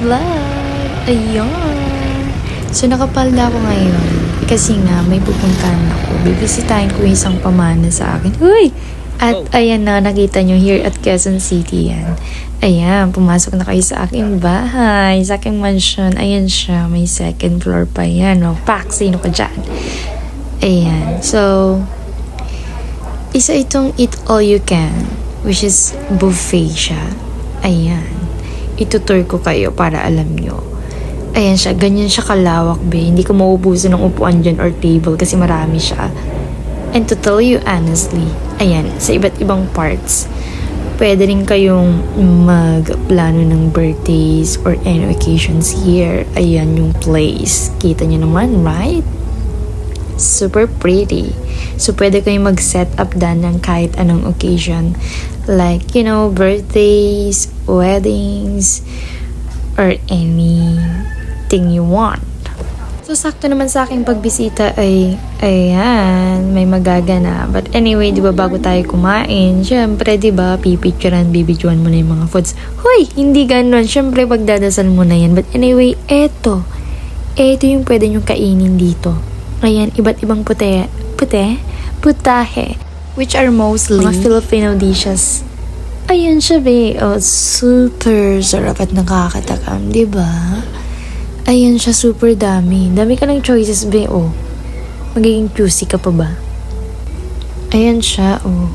vlog. Ayun. So, nakapalda ako ngayon. Kasi nga, may pupuntahan ako. Bibisitahin ko yung isang pamana sa akin. Uy! At ayan na, nakita nyo here at Quezon City yan. Ayan, pumasok na kayo sa aking bahay, sa aking mansion. Ayan siya, may second floor pa yan. Oh. Pak, sino ka dyan? Ayan, so, isa itong eat all you can, which is buffet siya. Ayan, itutur ko kayo para alam nyo. Ayan siya, ganyan siya kalawak be. Hindi ko mauubusan ng upuan dyan or table kasi marami siya. And to tell you honestly, ayan, sa iba't ibang parts, pwede rin kayong magplano ng birthdays or any occasions here. Ayan yung place. Kita nyo naman, right? Super pretty. So, pwede kayong mag-set up dan ng kahit anong occasion. Like, you know, birthdays, weddings, or anything you want. So, sakto naman sa aking pagbisita ay, ayan, may magagana. But anyway, di ba bago tayo kumain, syempre, di ba, bibidyoan mo na yung mga foods. Hoy, hindi ganun. Syempre, pagdadasal mo na yan. But anyway, eto yung pwede nyong kainin dito. Ayan, iba't ibang putahe, which are mostly mga Filipino dishes. Ayan siya, be. Oh, super sarap at nakakatakam, di ba? Ayan siya, super dami. Dami ka ng choices, be, oh. Magiging choosy ka pa ba? Ayan siya, oh.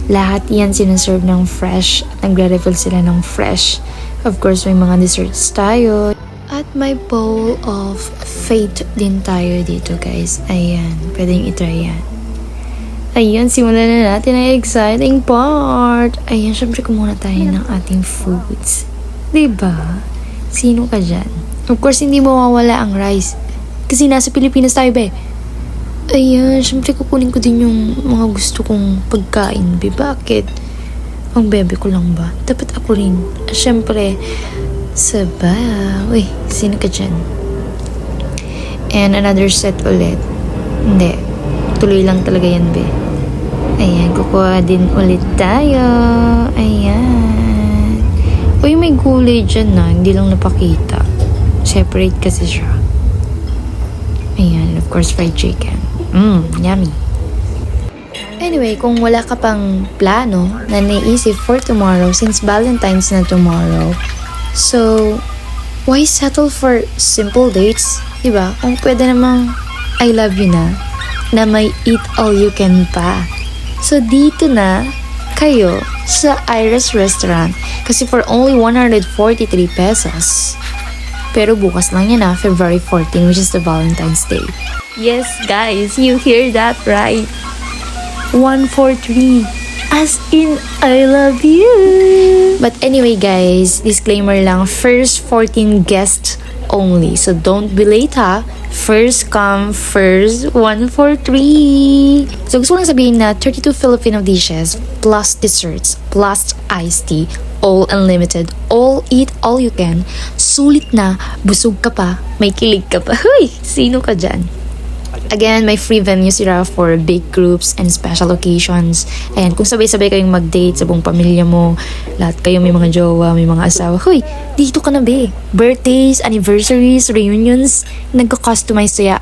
Lahat yan sinaserve ng fresh at nagre-refill sila ng fresh. Of course, may mga desserts tayo. At may bowl of fate din tayo dito, guys. Ayan, pwede yung itry yan. Ayan, simulan na natin ang exciting part. Ayan, syempre kumuna tayo ng ating foods. Diba? Sino ka dyan? Of course, hindi mawawala ang rice. Kasi nasa Pilipinas tayo, be. Ayan, syempre kukunin ko din yung mga gusto kong pagkain, be. Bakit? Ang bebe ko lang ba? Dapat ako rin. Syempre, sabaw. Uy, sino ka dyan? And another set ulit. Hindi. Tuloy lang talaga yan, be. Ayan, kukuha din ulit tayo. Ayan. Uy, may gulay dyan na. Hindi lang napakita. Separate kasi siya. Ayan, of course, fried chicken. Yummy. Anyway, kung wala ka pang plano na naisip for tomorrow since Valentine's na tomorrow, so, why settle for simple dates? Diba? Kung pwede namang I love you na may eat all you can pa. So, dito na kayo sa Iris Restaurant kasi for only 143 pesos. Pero bukas lang yan February 14, which is the Valentine's Day. Yes, guys, you hear that right? 143. As in, I love you. But anyway, guys, disclaimer lang, first 14 guests only. So don't be late, ha? First come, first 143. So gusto ko lang sabihin na 32 Filipino dishes, plus desserts, plus iced tea, all unlimited, all eat all you can. Sulit na, busog ka pa, may kilig ka pa. Huy, sino ka dyan? Again, may free venue sila for big groups and special occasions. Ayan, kung sabay-sabay kayong mag-date sa buong pamilya mo, lahat kayo may mga jowa, may mga asawa, huy, dito ka na be. Birthdays, anniversaries, reunions, nagka-customize siya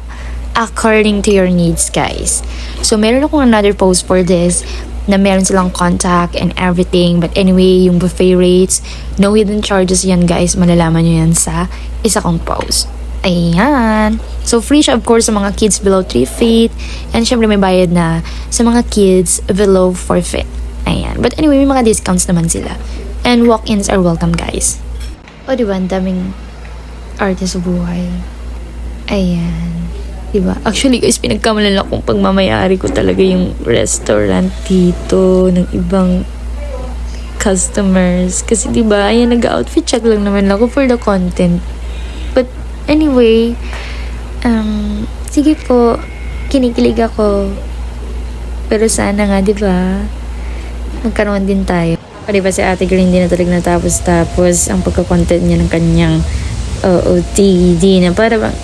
according to your needs, guys. So, meron akong another post for this na meron silang contact and everything. But anyway, yung buffet rates, no hidden charges yan, guys. Malalaman nyo yan sa isa kong post. Ayan. So, free siya, of course, sa mga kids below 3 feet. And syempre, may bayad na sa mga kids below 4 feet. Ayan. But anyway, may mga discounts naman sila. And walk-ins are welcome, guys. O, diba? Ang daming arte sa buhay. Ayan. Diba? Actually, guys, pinagkamalan akong pagmamayari ko talaga yung restaurant dito ng ibang customers. Kasi, diba? Ayan, nag-outfit check lang naman ako for the content. But, anyway, sige po, kinikilig ako. Pero sana nga, di ba? Magkaroon din tayo. O, di ba si Ate Green din na talaga natapos ang pagka-content niya ng kanyang OOTD na para bang,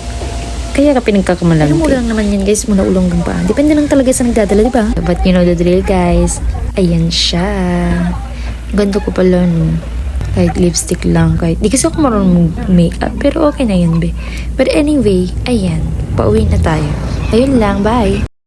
kaya ka pinagkakamalan. Pero mura lang naman yan, guys, muna ulong gang pa. Depende lang talaga sa nagdadala, di ba? But you know the drill, guys. Ayan siya. Ganda ko pala, no? Kahit lipstick lang, kahit... Di kasi ako marunong makeup, pero okay na yun, be. But anyway, ayan. Pauwi na tayo. Ayun lang, bye!